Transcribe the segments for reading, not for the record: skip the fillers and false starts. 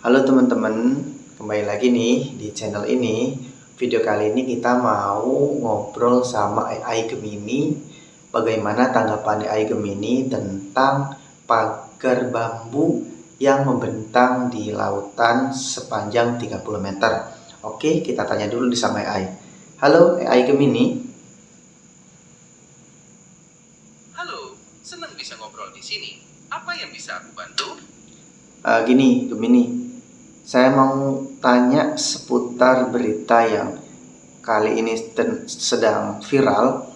Halo teman-teman, kembali lagi nih di channel ini. Video kali ini kita mau ngobrol sama AI Gemini. Bagaimana tanggapan AI Gemini tentang pagar bambu yang membentang di lautan sepanjang 30 meter. Oke, kita tanya dulu di sama AI. Halo AI Gemini. Halo, senang bisa ngobrol di sini. Apa yang bisa aku bantu? Gini Gemini, saya mau tanya seputar berita yang kali ini sedang viral,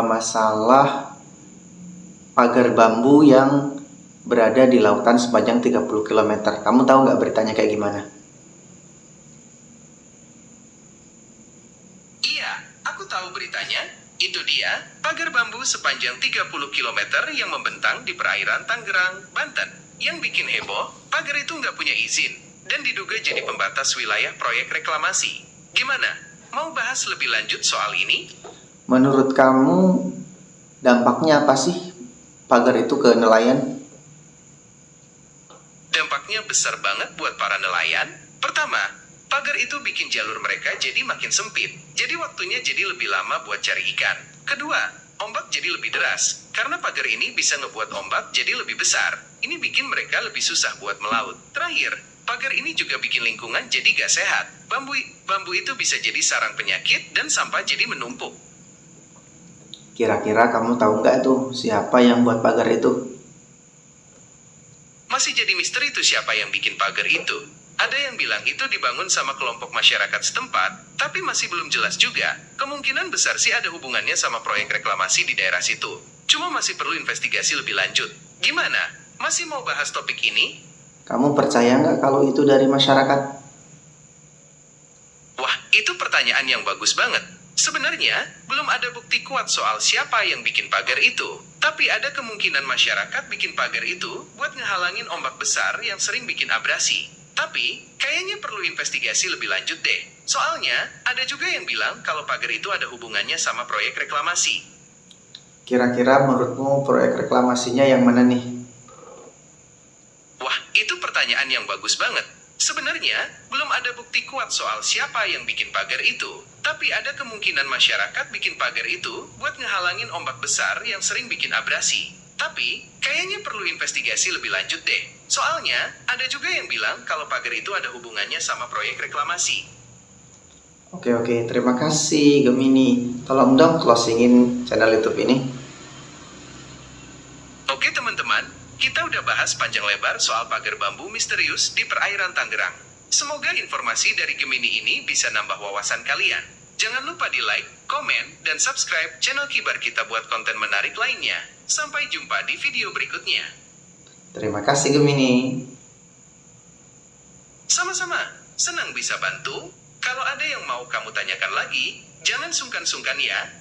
masalah pagar bambu yang berada di lautan sepanjang 30 km. Kamu tahu nggak beritanya kayak gimana? Iya, aku tahu beritanya. Itu dia, pagar bambu sepanjang 30 km yang membentang di perairan Tangerang, Banten. Yang bikin heboh, pagar itu nggak punya izin, dan diduga jadi pembatas wilayah proyek reklamasi. Gimana? Mau bahas lebih lanjut soal ini? Menurut kamu dampaknya apa sih pagar itu ke nelayan? Dampaknya besar banget buat para nelayan. Pertama, pagar itu bikin jalur mereka jadi makin sempit. Jadi waktunya jadi lebih lama buat cari ikan. Kedua, ombak jadi lebih deras. Karena pagar ini bisa ngebuat ombak jadi lebih besar. Ini bikin mereka lebih susah buat melaut. Terakhir, pagar ini juga bikin lingkungan jadi gak sehat. Bambu itu bisa jadi sarang penyakit dan sampah jadi menumpuk. Kira-kira kamu tahu nggak tuh siapa yang buat pagar itu? Masih jadi misteri tuh siapa yang bikin pagar itu. Ada yang bilang itu dibangun sama kelompok masyarakat setempat, tapi masih belum jelas juga. Kemungkinan besar sih ada hubungannya sama proyek reklamasi di daerah situ. Cuma masih perlu investigasi lebih lanjut. Gimana? Masih mau bahas topik ini? Kamu percaya nggak kalau itu dari masyarakat? Wah, itu pertanyaan yang bagus banget. Sebenarnya, belum ada bukti kuat soal siapa yang bikin pagar itu. Tapi ada kemungkinan masyarakat bikin pagar itu buat ngehalangin ombak besar yang sering bikin abrasi. Tapi, kayaknya perlu investigasi lebih lanjut deh. Soalnya, ada juga yang bilang kalau pagar itu ada hubungannya sama proyek reklamasi. Kira-kira menurutmu proyek reklamasinya yang mana nih? Wah, itu pertanyaan yang bagus banget. Sebenarnya, belum ada bukti kuat soal siapa yang bikin pagar itu. Tapi ada kemungkinan masyarakat bikin pagar itu buat ngehalangin ombak besar yang sering bikin abrasi. Tapi, kayaknya perlu investigasi lebih lanjut deh. Soalnya, ada juga yang bilang kalau pagar itu ada hubungannya sama proyek reklamasi. Oke, terima kasih Gemini. Tolong dong closingin channel YouTube ini. Oke teman-teman, kita udah bahas panjang lebar soal pagar bambu misterius di perairan Tangerang. Semoga informasi dari Gemini ini bisa nambah wawasan kalian. Jangan lupa di like, komen, dan subscribe channel Kibar kita buat konten menarik lainnya. Sampai jumpa di video berikutnya. Terima kasih Gemini. Sama-sama, senang bisa bantu. Kalau ada yang mau kamu tanyakan lagi, jangan sungkan-sungkan ya.